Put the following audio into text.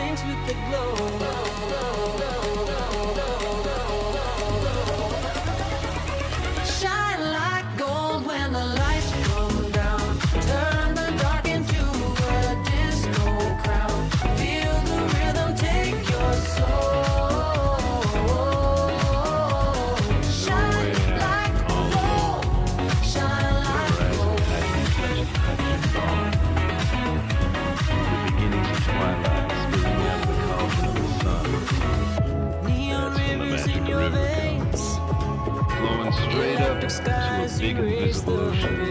saints with the glow. Shine like gold when the lights come down. Turn the dark into a disco crown. Feel the rhythm take your soul. Shine like gold. Shine like gold. The beginnings of twilight, spilling out of the cauldron of the sun. Neon rivers in your veins. Flowing straight up to a big invisible ocean.